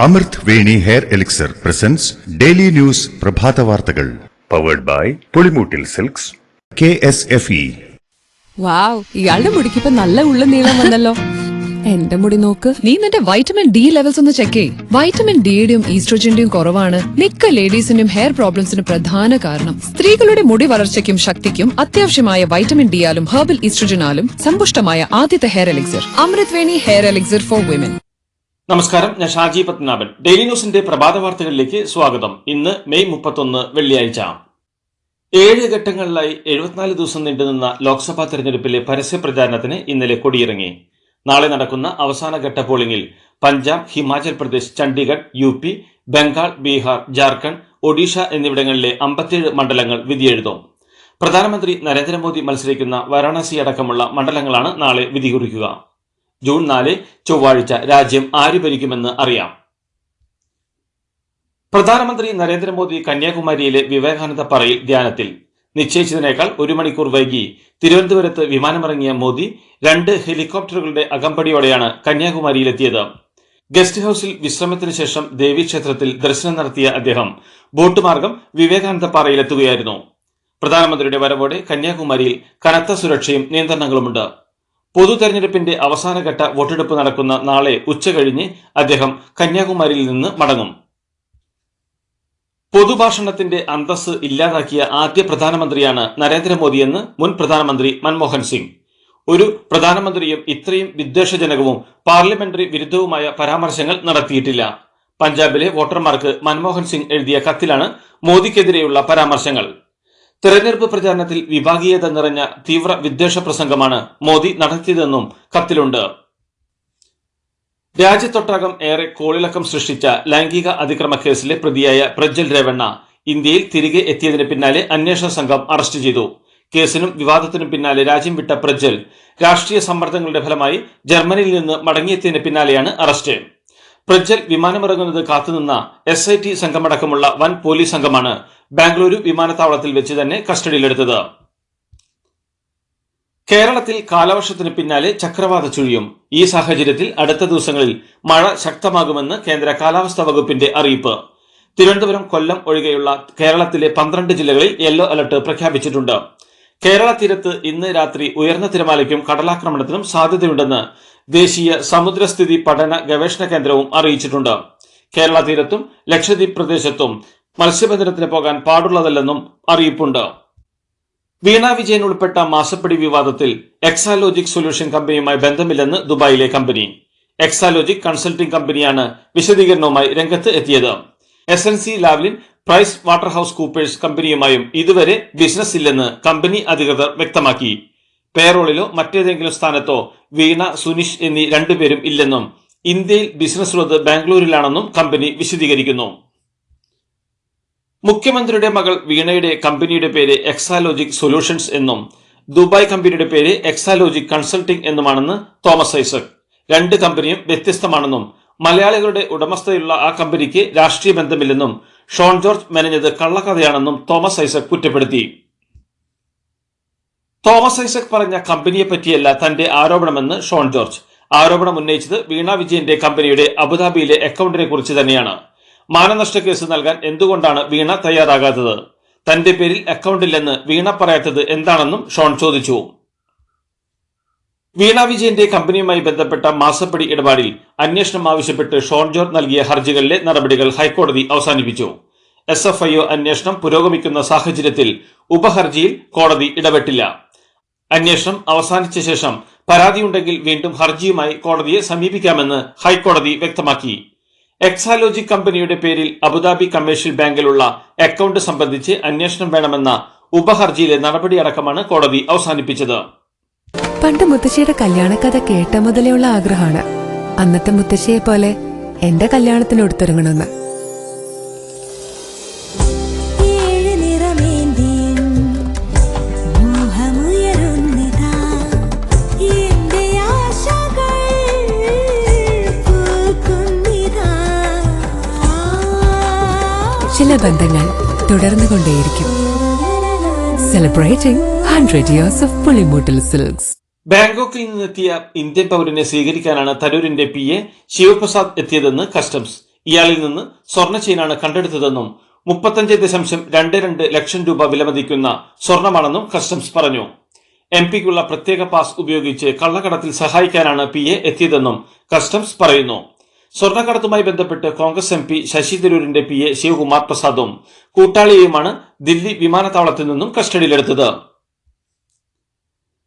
അമൃത് Veni hair elixir presents daily news പ്രഭാത വാർത്തകൾ powered by Pulimoottil silks KSFE. Wow, ഇയാളുടെ മുടിക്കിപ്പോ നല്ല ഉള്ള നീളം വന്നല്ലോ. എന്റെ മുടി നോക്ക്. നീ നിന്റെ വൈറ്റമിൻ ഡി ലെവൽസ് ഒന്ന് ചെക്ക് ചെയ്യ്. വൈറ്റമിൻ ഡിയുടെയും ഈസ്ട്രോജന്റെയും കുറവാണ് മിക്ക ലേഡീസിന്റെയും ഹെയർ പ്രോബ്ലംസിന് പ്രധാന കാരണം. സ്ത്രീകളുടെ മുടി വളർച്ചയ്ക്കും ശക്തിക്കും അത്യാവശ്യമായ വൈറ്റമിൻ ഡിയാലും ഹെർബൽ ഈസ്ട്രോജനാലും സമ്പുഷ്ടമായ ആദ്യത്തെ hair elixir Amrit Veni hair elixir for women. നമസ്കാരം, ഞാൻ ഷാജി പത്മനാഭൻ. ഡെയിലി ന്യൂസിന്റെ പ്രഭാത വാർത്തകളിലേക്ക് സ്വാഗതം. ഇന്ന് മെയ് 31 വെള്ളിയാഴ്ച. 7 ഘട്ടങ്ങളിലായി 74 ദിവസം നീണ്ടുനിന്ന ലോക്സഭാ തെരഞ്ഞെടുപ്പിലെ പരസ്യ പ്രചാരണത്തിന് ഇന്നലെ കൊടിയിറങ്ങി. നാളെ നടക്കുന്ന അവസാനഘട്ട പോളിംഗിൽ പഞ്ചാബ്, ഹിമാചൽ പ്രദേശ്, ചണ്ഡീഗഡ്, UP, ബംഗാൾ, ബീഹാർ, ജാർഖണ്ഡ്, ഒഡീഷ എന്നിവിടങ്ങളിലെ 57 മണ്ഡലങ്ങൾ വിധിയെഴുതും. പ്രധാനമന്ത്രി നരേന്ദ്രമോദി മത്സരിക്കുന്ന വാരാണസി അടക്കമുള്ള മണ്ഡലങ്ങളാണ് നാളെ വിധി കുറിക്കുക. ജൂൺ 4 ചൊവ്വാഴ്ച രാജ്യം ആര് ഭരിക്കുമെന്ന് അറിയാം. പ്രധാനമന്ത്രി നരേന്ദ്രമോദി കന്യാകുമാരിയിലെ വിവേകാനന്ദ പാറയിൽ ധ്യാനത്തിൽ. നിശ്ചയിച്ചതിനേക്കാൾ 1 മണിക്കൂർ വൈകി തിരുവനന്തപുരത്ത് വിമാനമിറങ്ങിയ മോദി 2 ഹെലികോപ്റ്ററുകളുടെ അകമ്പടിയോടെയാണ് കന്യാകുമാരിയിലെത്തിയത്. ഗസ്റ്റ് ഹൌസിൽ വിശ്രമത്തിന് ശേഷം ദേവീക്ഷേത്രത്തിൽ ദർശനം നടത്തിയ അദ്ദേഹം ബോട്ട് മാർഗം വിവേകാനന്ദ പാറയിലെത്തുകയായിരുന്നു. പ്രധാനമന്ത്രിയുടെ വരവോടെ കന്യാകുമാരിയിൽ കനത്ത സുരക്ഷയും നിയന്ത്രണങ്ങളുമുണ്ട്. പൊതു തെരഞ്ഞെടുപ്പിന്റെ അവസാനഘട്ട വോട്ടെടുപ്പ് നടക്കുന്ന നാളെ ഉച്ചകഴിഞ്ഞ് അദ്ദേഹം കന്യാകുമാരിയിൽ നിന്ന് മടങ്ങും. പൊതുഭാഷണത്തിന്റെ അന്തസ് ഇല്ലാതാക്കിയ ആദ്യ പ്രധാനമന്ത്രിയാണ് നരേന്ദ്രമോദിയെന്ന് മുൻ പ്രധാനമന്ത്രി മൻമോഹൻ സിംഗ്. ഒരു പ്രധാനമന്ത്രിയും ഇത്രയും വിദ്വേഷജനകവും പാർലമെന്ററി വിരുദ്ധവുമായ പരാമർശങ്ങൾ നടത്തിയിട്ടില്ല. പഞ്ചാബിലെ വോട്ടർമാർക്ക് മൻമോഹൻ സിംഗ് എഴുതിയ കത്തിലാണ് മോദിക്കെതിരെയുള്ള പരാമർശങ്ങൾ. തെരഞ്ഞെടുപ്പ് പ്രചാരണത്തിൽ വിഭാഗീയത നിറഞ്ഞ തീവ്ര വിദ്വേഷ പ്രസംഗമാണ് മോദി നടത്തിയതെന്നും കത്തിലുണ്ട്. രാജ്യത്തൊട്ടാകം ഏറെ കോളിളക്കം സൃഷ്ടിച്ച ലൈംഗിക അതിക്രമ കേസിലെ പ്രതിയായ പ്രജ്വൽ രേവണ്ണ ഇന്ത്യയിൽ തിരികെ എത്തിയതിന് പിന്നാലെ അന്വേഷണ സംഘം അറസ്റ്റ് ചെയ്തു. കേസിനും വിവാദത്തിനും പിന്നാലെ രാജ്യം വിട്ട പ്രജ്വൽ രാഷ്ട്രീയ സമ്മർദ്ദങ്ങളുടെ ഫലമായി ജർമ്മനിയിൽ നിന്ന് മടങ്ങിയെത്തിയതിന് പിന്നാലെയാണ് അറസ്റ്റ്. പ്രജ്വൽ വിമാനമിറങ്ങുന്നത് കാത്തുനിന്ന SIT സംഘമടക്കമുള്ള വൻ പോലീസ് സംഘമാണ് ബാംഗ്ലൂരു വിമാനത്താവളത്തിൽ വെച്ച് തന്നെ കസ്റ്റഡിയിലെടുത്തത്. കേരളത്തിൽ കാലവർഷത്തിന് പിന്നാലെ ചക്രവാത ചുഴിയും. ഈ സാഹചര്യത്തിൽ അടുത്ത ദിവസങ്ങളിൽ മഴ ശക്തമാകുമെന്ന് കേന്ദ്ര കാലാവസ്ഥാ വകുപ്പിന്റെ അറിയിപ്പ്. തിരുവനന്തപുരം, കൊല്ലം ഒഴികെയുള്ള കേരളത്തിലെ 12 ജില്ലകളിൽ യെല്ലോ അലർട്ട് പ്രഖ്യാപിച്ചിട്ടുണ്ട്. കേരള തീരത്ത് ഇന്ന് രാത്രി ഉയർന്ന തിരമാലയ്ക്കും കടലാക്രമണത്തിനും സാധ്യതയുണ്ടെന്ന് ദേശീയ സമുദ്രസ്ഥിതി പഠന ഗവേഷണ കേന്ദ്രവും അറിയിച്ചിട്ടുണ്ട്. കേരള തീരത്തും ലക്ഷദ്വീപ് പ്രദേശത്തും മത്സ്യബന്ധനത്തിന് പോകാൻ പാടുള്ളതല്ലെന്നും അറിയിപ്പുണ്ട്. വീണ വിജയൻ ഉൾപ്പെട്ട മാസപ്പടി വിവാദത്തിൽ എക്സാലോജിക് സൊല്യൂഷൻ കമ്പനിയുമായി ബന്ധമില്ലെന്ന് ദുബായിലെ കമ്പനി. എക്സാലോജിക് കൺസൾട്ടിംഗ് കമ്പനിയാണ് വിശദീകരണവുമായി രംഗത്ത് എത്തിയത്. SNC ലാവ്ലിൻ പ്രൈസ് വാട്ടർ ഹൌസ് കൂപ്പേഴ്സ് കമ്പനിയുമായും ഇതുവരെ ബിസിനസ് ഇല്ലെന്ന് കമ്പനി അധികൃതർ വ്യക്തമാക്കി. പേറോളിലോ മറ്റേതെങ്കിലും സ്ഥാനത്തോ വീണ, സുനിഷ് എന്നീ 2 പേരും ഇല്ലെന്നും ഇന്ത്യയിൽ ബിസിനസ് ഉള്ളത് ബാംഗ്ലൂരിലാണെന്നും കമ്പനി വിശദീകരിക്കുന്നു. മുഖ്യമന്ത്രിയുടെ മകൾ വീണയുടെ കമ്പനിയുടെ പേര് എക്സാലോജിക് സൊല്യൂഷൻസ് എന്നും ദുബായ് കമ്പനിയുടെ പേര് എക്സാലോജിക് കൺസൾട്ടിംഗ് എന്നുമാണെന്ന് തോമസ് ഐസക്. 2 കമ്പനിയും വ്യത്യസ്തമാണെന്നും മലയാളികളുടെ ഉടമസ്ഥതയുള്ള ആ കമ്പനിക്ക് രാഷ്ട്രീയ ബന്ധമില്ലെന്നും ഷോൺ ജോർജ് മെനഞ്ഞത് കള്ളക്കഥയാണെന്നും തോമസ് ഐസക് കുറ്റപ്പെടുത്തി. തോമസ് ഐസക് പറഞ്ഞ കമ്പനിയെ പറ്റിയല്ല തന്റെ ആരോപണമെന്ന് ഷോൺ ജോർജ്. ആരോപണം ഉന്നയിച്ചത് വീണ വിജയന്റെ കമ്പനിയുടെ അബുദാബിയിലെ അക്കൗണ്ടിനെ കുറിച്ച് തന്നെയാണ്. മാനനഷ്ട കേസ് നൽകാൻ എന്തുകൊണ്ടാണ് വീണ തയ്യാറാകാത്തത്? തന്റെ പേരിൽ അക്കൗണ്ടില്ലെന്ന് വീണ പറയാത്തത് എന്താണെന്നും ഷോൺ ചോദിച്ചു. വീണ വിജയന്റെ കമ്പനിയുമായി ബന്ധപ്പെട്ട മാസപ്പടി ഇടപാടിൽ അന്വേഷണം ആവശ്യപ്പെട്ട് ഷോൺ ജോർജ് നൽകിയ ഹർജികളിലെ നടപടികൾ ഹൈക്കോടതി അവസാനിപ്പിച്ചു. SFIO അന്വേഷണം പുരോഗമിക്കുന്ന സാഹചര്യത്തിൽ ഉപഹർജിയിൽ കോടതി ഇടപെട്ടില്ല. അന്വേഷണം അവസാനിച്ച ശേഷം പരാതിയുണ്ടെങ്കിൽ വീണ്ടും ഹർജിയുമായി കോടതിയെ സമീപിക്കാമെന്ന് ഹൈക്കോടതി വ്യക്തമാക്കി. എക്സാലോജിക് കമ്പനിയുടെ പേരിൽ അബുദാബി കമേഴ്ഷ്യൽ ബാങ്കിലുള്ള അക്കൗണ്ട് സംബന്ധിച്ച് അന്വേഷണം വേണമെന്ന ഉപഹർജിയിലെ നടപടിയടക്കമാണ് കോടതി അവസാനിപ്പിച്ചത്. പണ്ട് മുത്തശ്ശിയുടെ കല്യാണക്കഥ കേട്ട മുതലെയുള്ള ആഗ്രഹമാണ് അന്നത്തെ മുത്തശ്ശിയെ പോലെ എന്റെ കല്യാണത്തിന് ഒടുത്തിറങ്ങണമെന്ന്. ചില ബന്ധങ്ങൾ തുടർന്നുകൊണ്ടേയിരിക്കും. Celebrating 100 years of Pulimoottil silks. ബാങ്കോക്കിൽ നിന്നെത്തിയ ഇന്ത്യൻ പൗരനെ സ്വീകരിക്കാനാണ് തരൂരിന്റെ PA ശിവപ്രസാദ് എത്തിയതെന്ന് കസ്റ്റംസ്. ഇയാളിൽ നിന്ന് സ്വർണ്ണ ചെയിനാണ് കണ്ടെടുത്തതെന്നും 35.22 ലക്ഷം രൂപ വിലമതിക്കുന്ന സ്വർണമാണെന്നും കസ്റ്റംസ് പറഞ്ഞു. എംപിക്കുള്ള പ്രത്യേക പാസ് ഉപയോഗിച്ച് കള്ളക്കടത്തിൽ സഹായിക്കാനാണ് PA എത്തിയതെന്നും കസ്റ്റംസ് പറയുന്നു. സ്വർണ്ണക്കടത്തുമായി ബന്ധപ്പെട്ട് കോൺഗ്രസ് MP ശശി തരൂരിന്റെ PA ശിവകുമാർ പ്രസാദും കൂട്ടാളിയെയുമാണ് ദില്ലി വിമാനത്താവളത്തിൽ നിന്നും കസ്റ്റഡിയിലെടുത്തത്.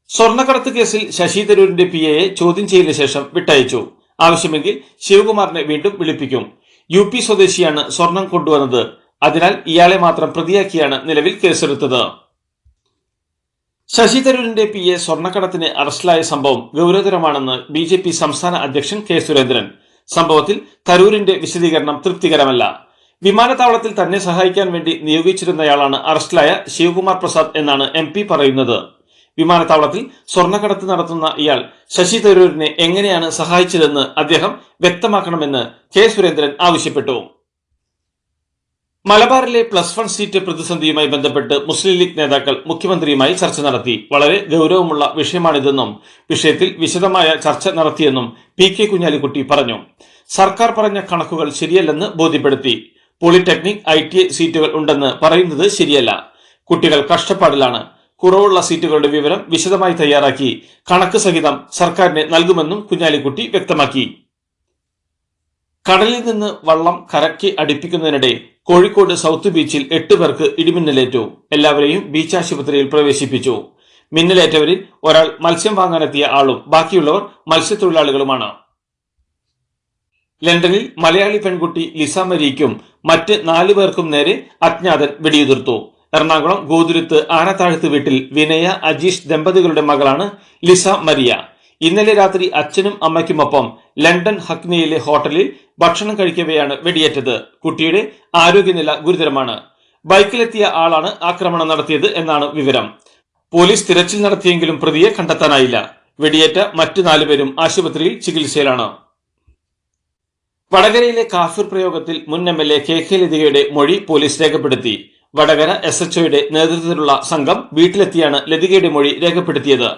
സ്വർണ്ണക്കടത്ത് കേസിൽ ശശി തരൂരിന്റെ PAയെ ചോദ്യം ചെയ്യലിന് ശേഷം വിട്ടയച്ചു. ആവശ്യമെങ്കിൽ ശിവകുമാറിനെ വീണ്ടും വിളിപ്പിക്കും. UP സ്വദേശിയാണ് സ്വർണം കൊണ്ടുവന്നത്. അതിനാൽ ഇയാളെ മാത്രം പ്രതിയാക്കിയാണ് നിലവിൽ കേസെടുത്തത്. ശശി തരൂരിന്റെ PA സ്വർണ്ണക്കടത്തിന് അറസ്റ്റിലായ സംഭവം ഗൗരവതരമാണെന്ന് BJP സംസ്ഥാന അധ്യക്ഷൻ K. സുരേന്ദ്രൻ. സംഭവത്തിൽ തരൂരിന്റെ വിശദീകരണം തൃപ്തികരമല്ല. വിമാനത്താവളത്തിൽ തന്നെ സഹായിക്കാൻ വേണ്ടി നിയോഗിച്ചിരുന്നയാളാണ് അറസ്റ്റിലായ ശിവകുമാർ പ്രസാദ് എന്നാണ് MP പറയുന്നത്. വിമാനത്താവളത്തിൽ സ്വർണ്ണക്കടത്ത് നടത്തുന്ന ഇയാൾ ശശി തരൂരിനെ എങ്ങനെയാണ് സഹായിച്ചതെന്ന് അദ്ദേഹം വ്യക്തമാക്കണമെന്ന് K. സുരേന്ദ്രൻ ആവശ്യപ്പെട്ടു. മലബാറിലെ +1 സീറ്റ് പ്രതിസന്ധിയുമായി ബന്ധപ്പെട്ട് മുസ്ലിം ലീഗ് നേതാക്കൾ മുഖ്യമന്ത്രിയുമായി ചർച്ച നടത്തി. വളരെ ഗൗരവമുള്ള വിഷയമാണിതെന്നും വിഷയത്തിൽ വിശദമായ ചർച്ച നടത്തിയെന്നും PK കുഞ്ഞാലിക്കുട്ടി പറഞ്ഞു. സർക്കാർ പറഞ്ഞ കണക്കുകൾ ശരിയല്ലെന്ന് ബോധ്യപ്പെടുത്തി. പോളിടെക്നിക് ITI സീറ്റുകൾ ഉണ്ടെന്ന് പറയുന്നത് ശരിയല്ല. കുട്ടികൾ കഷ്ടപ്പാടിലാണ്. കുറവുള്ള സീറ്റുകളുടെ വിവരം വിശദമായി തയ്യാറാക്കി കണക്ക് സഹിതം സർക്കാരിന് നൽകുമെന്നും കുഞ്ഞാലിക്കുട്ടി വ്യക്തമാക്കി. കടലിൽ നിന്ന് വള്ളം കരയ്ക്ക് അടുപ്പിക്കുന്നതിനിടെ കോഴിക്കോട് സൗത്ത് ബീച്ചിൽ 8 പേർക്ക് ഇടിമിന്നലേറ്റു. എല്ലാവരെയും ബീച്ച് ആശുപത്രിയിൽ പ്രവേശിപ്പിച്ചു. മിന്നലേറ്റവരിൽ ഒരാൾ മത്സ്യം വാങ്ങാനെത്തിയ ആളും ബാക്കിയുള്ളവർ മത്സ്യത്തൊഴിലാളികളുമാണ്. ലണ്ടനിൽ മലയാളി പെൺകുട്ടി ലിസ മരിയയ്ക്കും മറ്റ് 4 പേർക്കും നേരെ അജ്ഞാതൻ വെടിയുതിർത്തു. എറണാകുളം ഗോതുരുത്ത് ആനത്താഴത്ത് വീട്ടിൽ വിനയ അജീഷ് ദമ്പതികളുടെ മകളാണ് ലിസ മരിയ. ഇന്നലെ രാത്രി അച്ഛനും അമ്മയ്ക്കുമൊപ്പം ലണ്ടൻ ഹക്നിയിലെ ഹോട്ടലിൽ ഭക്ഷണം കഴിക്കവെയാണ് വെടിയേറ്റത്. കുട്ടിയുടെ ആരോഗ്യനില ഗുരുതരമാണ്. ബൈക്കിലെത്തിയ ആളാണ് ആക്രമണം നടത്തിയത് എന്നാണ് വിവരം. പോലീസ് തിരച്ചിൽ നടത്തിയെങ്കിലും പ്രതിയെ കണ്ടെത്താനായില്ല. വെടിയേറ്റ മറ്റ് 4 പേരും ആശുപത്രിയിൽ ചികിത്സയിലാണ്. വടകരയിലെ കാഫിർ പ്രയോഗത്തിൽ മുൻ MLA KK ലതികയുടെ മൊഴി പോലീസ് രേഖപ്പെടുത്തി. വടകര SHOയുടെ നേതൃത്വത്തിലുള്ള സംഘം വീട്ടിലെത്തിയാണ് ലതികയുടെ മൊഴി രേഖപ്പെടുത്തിയത്.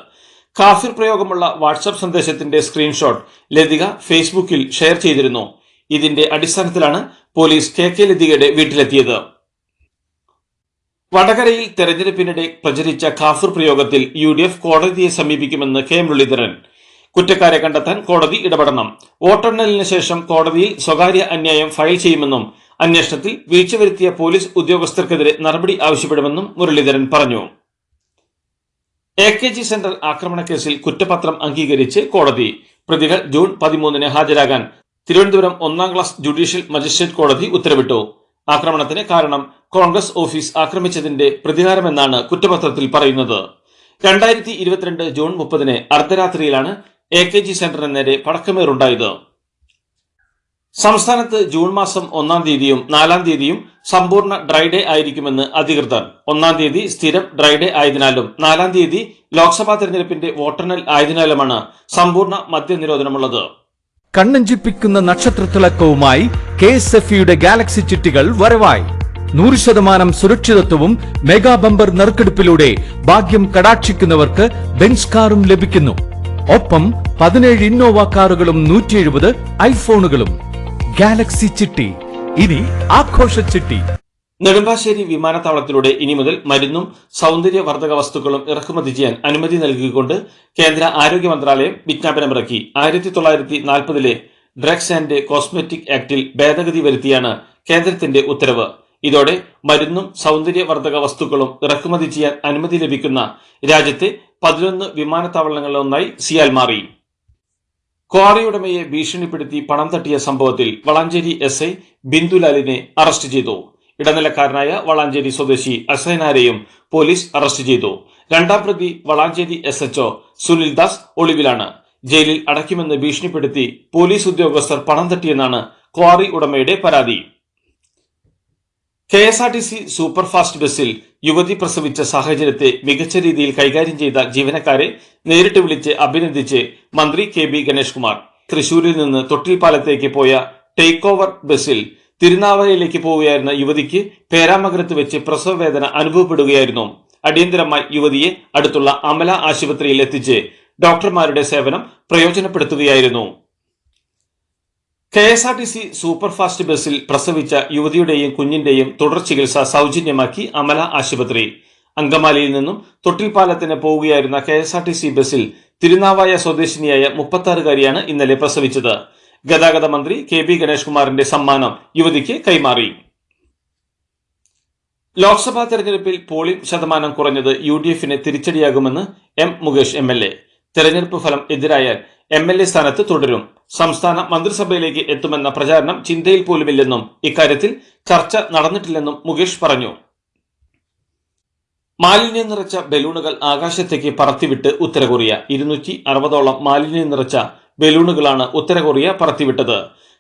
കാഫിർ പ്രയോഗമുള്ള വാട്സ്ആപ്പ് സന്ദേശത്തിന്റെ സ്ക്രീൻഷോട്ട് ലതിക ഫേസ്ബുക്കിൽ ഷെയർ ചെയ്തിരുന്നു. ഇതിന്റെ അടിസ്ഥാനത്തിലാണ് പോലീസ് KK ലതികയുടെ വീട്ടിലെത്തിയത്. വടകരയിൽ തെരഞ്ഞെടുപ്പിനിടെ പ്രചരിച്ച കാഫിർ പ്രയോഗത്തിൽ UDF കോടതിയെ സമീപിക്കുമെന്ന് K. മുരളീധരൻ. കുറ്റക്കാരെ കണ്ടെത്താൻ കോടതി ഇടപെടണം. വോട്ടെണ്ണലിന് ശേഷം കോടതിയിൽ സ്വകാര്യ അന്യായം ഫയൽ ചെയ്യുമെന്നും അന്വേഷണത്തിൽ വീഴ്ച വരുത്തിയ പോലീസ് ഉദ്യോഗസ്ഥർക്കെതിരെ നടപടി ആവശ്യപ്പെടുമെന്നും മുരളീധരൻ പറഞ്ഞു. AKG സെന്റർ ആക്രമണക്കേസിൽ കുറ്റപത്രം അംഗീകരിച്ച് കോടതി. പ്രതികൾ ജൂൺ 13 ഹാജരാകാൻ തിരുവനന്തപുരം 1ാം ക്ലാസ് ജുഡീഷ്യൽ മജിസ്ട്രേറ്റ് കോടതി ഉത്തരവിട്ടു. ആക്രമണത്തിന് കാരണം കോൺഗ്രസ് ഓഫീസ് ആക്രമിച്ചതിന്റെ പ്രതികാരമെന്നാണ് കുറ്റപത്രത്തിൽ പറയുന്നത്. 2022 ജൂൺ 30 അർദ്ധരാത്രിയിലാണ് AKG സെന്ററിന് നേരെ പടക്കമേറുണ്ടായത്. സംസ്ഥാനത്ത് ജൂൺ മാസം 1-ാം തീയതിയും 4-ാം തീയതിയും സമ്പൂർണ്ണ ഡ്രൈ ഡേ ആയിരിക്കുമെന്ന് അധികൃതർ. 1-ാം തീയതി സ്ഥിരം ഡ്രൈ ഡേ ആയതിനാലും 4-ാം തീയതി ലോക്സഭാ തെരഞ്ഞെടുപ്പിന്റെ വോട്ടെണ്ണൽ ആയതിനാലുമാണ് സമ്പൂർണ്ണ മദ്യനിരോധനമുള്ളത്. കണ്ണഞ്ചിപ്പിക്കുന്ന നക്ഷത്രത്തിളക്കവുമായി KSFEയുടെ ഗാലക്സി ചിട്ടികൾ വരവായി. 100% സുരക്ഷിതത്വവും മെഗാ ബമ്പർ നറുക്കെടുപ്പിലൂടെ ഭാഗ്യം കടാക്ഷിക്കുന്നവർക്ക് ബെൻസ് കാറും ലഭിക്കുന്നു. ഒപ്പം 17 ഇന്നോവ കാറുകളും 170 ഐഫോണുകളും. ഗാലക്സി ചിട്ടി, ഇനി ആഘോഷ ചിട്ടി. നെടുമ്പാശ്ശേരി വിമാനത്താവളത്തിലൂടെ ഇനി മുതൽ മരുന്നും സൗന്ദര്യവർദ്ധക വസ്തുക്കളും ഇറക്കുമതി ചെയ്യാൻ അനുമതി നൽകിക്കൊണ്ട് കേന്ദ്ര ആരോഗ്യ മന്ത്രാലയം വിജ്ഞാപനമിറക്കി. 1940 ഡ്രഗ്സ് ആൻഡ് കോസ്മെറ്റിക് ആക്ടിൽ ഭേദഗതി വരുത്തിയാണ് കേന്ദ്രത്തിന്റെ ഉത്തരവ്. ഇതോടെ മരുന്നും സൗന്ദര്യവർദ്ധക വസ്തുക്കളും ഇറക്കുമതി ചെയ്യാൻ അനുമതി ലഭിക്കുന്ന രാജ്യത്തെ 11 വിമാനത്താവളങ്ങളിലൊന്നായി സിയാൽ മാറി. ക്വാറി ഉടമയെ ഭീഷണിപ്പെടുത്തി പണം തട്ടിയ സംഭവത്തിൽ വളാഞ്ചേരി SI ബിന്ദുലാലിനെ അറസ്റ്റ് ചെയ്തു. ഇടനിലക്കാരനായ വളാഞ്ചേരി സ്വദേശി അസൈനാരെയും പോലീസ് അറസ്റ്റ് ചെയ്തു. 2ാം പ്രതി വളാഞ്ചേരി SHO സുനിൽ ദാസ് ഒളിവിലാണ്. ജയിലിൽ അടയ്ക്കുമെന്ന് ഭീഷണിപ്പെടുത്തി പോലീസ് ഉദ്യോഗസ്ഥർ പണം തട്ടിയെന്നാണ് ക്വാറി ഉടമയുടെ പരാതി. KSRTC സൂപ്പർഫാസ്റ്റ് ബസ്സിൽ യുവതി പ്രസവിച്ച സാഹചര്യത്തെ മികച്ച രീതിയിൽ കൈകാര്യം ചെയ്ത ജീവനക്കാരെ നേരിട്ട് വിളിച്ച് അഭിനന്ദിച്ച് മന്ത്രി KB ഗണേഷ് കുമാർ. തൃശൂരിൽ നിന്ന് തൊട്ടിൽപ്പാലത്തേക്ക് പോയ ടേക്ക് ഓവർ ബസ്സിൽ തിരുനാവായയിലേക്ക് പോവുകയായിരുന്ന യുവതിക്ക് പേരാമംഗലത്ത് വെച്ച് പ്രസവവേദന അനുഭവപ്പെടുകയായിരുന്നു. അടിയന്തരമായി യുവതിയെ അടുത്തുള്ള അമല ആശുപത്രിയിൽ എത്തിച്ച് ഡോക്ടർമാരുടെ സേവനം പ്രയോജനപ്പെടുത്തുകയായിരുന്നു. KSRTC സൂപ്പർഫാസ്റ്റ് ബസ്സിൽ പ്രസവിച്ച യുവതിയുടെയും കുഞ്ഞിന്റെയും തുടർ ചികിത്സ സൗജന്യമാക്കി അമല ആശുപത്രി. അങ്കമാലിയിൽ നിന്നും തൊട്ടിൽപ്പാലത്തിന് പോവുകയായിരുന്ന KSRTC ബസ്സിൽ തിരുനാവായ സ്വദേശിനിയായ 36-കാരിയാണ് ഇന്നലെ പ്രസവിച്ചത്. ഗതാഗത മന്ത്രി KB ഗണേഷ് കുമാറിന്റെ സമ്മാനം യുവതിക്ക് കൈമാറി. ലോക്സഭാ തെരഞ്ഞെടുപ്പിൽ പോളിംഗ് ശതമാനം കുറഞ്ഞത് UDF-ന് തിരിച്ചടിയാകുമെന്ന് M. മുകേഷ് MLA. തെരഞ്ഞെടുപ്പ് ഫലം എതിരായാൽ MLA സ്ഥാനത്ത് തുടരും. സംസ്ഥാന മന്ത്രിസഭയിലേക്ക് എത്തുമെന്ന പ്രചാരണം ചിന്തയിൽ പോലുമില്ലെന്നും ഇക്കാര്യത്തിൽ ചർച്ച നടന്നിട്ടില്ലെന്നും മുകേഷ് പറഞ്ഞു. മാലിന്യം നിറച്ച ബലൂണുകൾ ആകാശത്തേക്ക് പറത്തിവിട്ട് ഉത്തര കൊറിയ. 260ഓളം മാലിന്യം നിറച്ച ബലൂണുകളാണ് ഉത്തര കൊറിയ പറത്തിവിട്ടത്.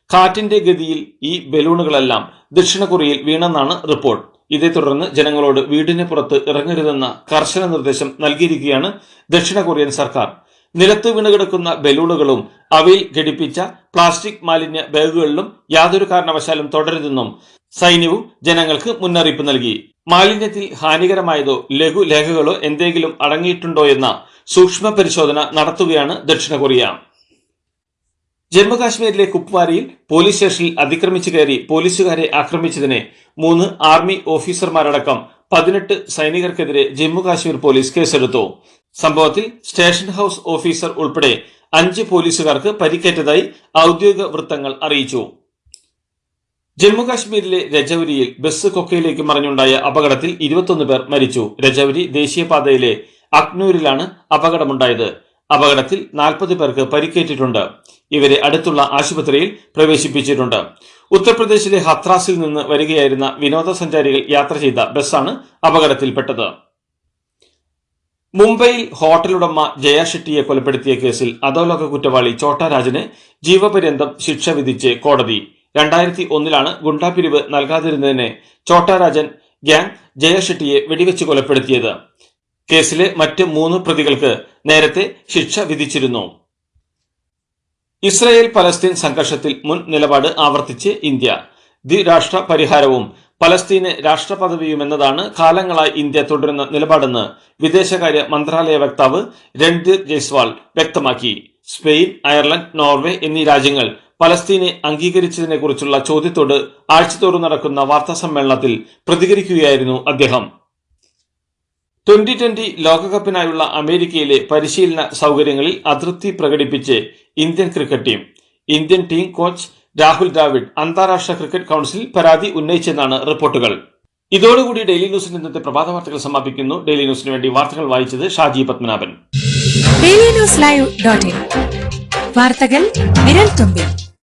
കാറ്റിന്റെ ഗതിയിൽ ഈ ബലൂണുകളെല്ലാം ദക്ഷിണ കൊറിയയിൽ വീണെന്നാണ് റിപ്പോർട്ട്. ഇതേ തുടർന്ന് ജനങ്ങളോട് വീടിന് പുറത്ത് ഇറങ്ങരുതെന്ന കർശന നിർദ്ദേശം നൽകിയിരിക്കുകയാണ് ദക്ഷിണ കൊറിയൻ സർക്കാർ. നിലത്ത് വീണുകിടക്കുന്ന ബലൂണുകളും അവയിൽ ഘടിപ്പിച്ച പ്ലാസ്റ്റിക് മാലിന്യ ബാഗുകളിലും യാതൊരു കാരണവശാലും തുടരുതെന്നും സൈന്യവും ജനങ്ങൾക്ക് മുന്നറിയിപ്പ് നൽകി. മാലിന്യത്തിൽ ഹാനികരമായതോ ലഘുലേഖകളോ എന്തെങ്കിലും അടങ്ങിയിട്ടുണ്ടോ എന്ന സൂക്ഷ്മ പരിശോധന നടത്തുകയാണ് ദക്ഷിണ കൊറിയ. ജമ്മുകാശ്മീരിലെ കുപ്വാരയിൽ പോലീസ് സ്റ്റേഷനിൽ അതിക്രമിച്ചു കയറി പോലീസുകാരെ ആക്രമിച്ചതിന് 3 ആർമി ഓഫീസർമാരടക്കം 18 സൈനികർക്കെതിരെ ജമ്മുകാശ്മീർ പോലീസ് കേസെടുത്തു. സംഭവത്തിൽ സ്റ്റേഷൻ ഹൌസ് ഓഫീസർ ഉൾപ്പെടെ 5 പോലീസുകാർക്ക് പരിക്കേറ്റതായി ഔദ്യോഗിക വൃത്തങ്ങൾ അറിയിച്ചു. ജമ്മുകാശ്മീരിലെ രജൌരിയിൽ ബസ് കൊക്കയിലേക്ക് മറിഞ്ഞുണ്ടായ അപകടത്തിൽ 21 പേർ മരിച്ചു. രജൌരി ദേശീയപാതയിലെ അക്നൂരിലാണ് അപകടമുണ്ടായത്. അപകടത്തിൽ 40 പേർക്ക് പരിക്കേറ്റിട്ടുണ്ട്. ഇവരെ അടുത്തുള്ള ആശുപത്രിയിൽ പ്രവേശിപ്പിച്ചിട്ടുണ്ട്. ഉത്തർപ്രദേശിലെ ഹത്രാസിൽ നിന്ന് വരികയായിരുന്ന വിനോദസഞ്ചാരികൾ യാത്ര ചെയ്ത ബസ്സാണ് അപകടത്തിൽപ്പെട്ടത്. മുംബൈയിൽ ഹോട്ടലുടമ ജയ ഷെട്ടിയെ കൊലപ്പെടുത്തിയ കേസിൽ അധോലോക കുറ്റവാളി ഛോട്ടാ രാജന് ജീവപര്യന്തം ശിക്ഷ വിധിച്ച് കോടതി. 2001-ലാണ് ഗുണ്ടാപിരിവ് നൽകാതിരുന്നതിന് ഛോട്ടാ രാജൻ ഗ്യാങ് ജയ ഷെട്ടിയെ വെടിവെച്ച് കൊലപ്പെടുത്തിയത്. കേസിലെ മറ്റ് 3 പ്രതികൾക്ക് നേരത്തെ ശിക്ഷ വിധിച്ചിരുന്നു. ഇസ്രായേൽ പലസ്തീൻ സംഘർഷത്തിൽ മുൻ നിലപാട് ആവർത്തിച്ച് ഇന്ത്യ. ദ്വിരാഷ്ട്ര പരിഹാരവും പലസ്തീന് രാഷ്ട്രപദവിയുമെന്നതാണ് കാലങ്ങളായി ഇന്ത്യ തുടരുന്ന നിലപാടെന്ന് വിദേശകാര്യ മന്ത്രാലയ വക്താവ് രൺധീർ ജയ്സ്വാൾ വ്യക്തമാക്കി. സ്പെയിൻ, അയർലൻഡ്, നോർവേ എന്നീ രാജ്യങ്ങൾ പലസ്തീനെ അംഗീകരിച്ചതിനെക്കുറിച്ചുള്ള ചോദ്യത്തോട് ആഴ്ചതോറും നടക്കുന്ന വാർത്താ സമ്മേളനത്തിൽ പ്രതികരിക്കുകയായിരുന്നു അദ്ദേഹം. 2020 ലോകകപ്പിനായുള്ള അമേരിക്കയിലെ പരിശീലന സൗകര്യങ്ങളിൽ അതൃപ്തി പ്രകടിപ്പിച്ച് Indian cricket team. Indian team coach Rahul Dravid അന്താരാഷ്ട്ര ക്രിക്കറ്റ് കൌൺസിലിൽ പരാതി ഉന്നയിച്ചെന്നാണ് റിപ്പോർട്ടുകൾ. ഇതോടുകൂടി ഡെയിലി ന്യൂസിന്റെ ഇന്നത്തെ പ്രഭാത വാർത്തകൾ സമാപിക്കുന്നു. ഡെയിലി ന്യൂസിന് വേണ്ടി വാർത്തകൾ വായിച്ചത് ഷാജി പത്മനാഭൻ. DailyNewsLive.in വാർത്തകൾ വിരൽ തുമ്പിൽ.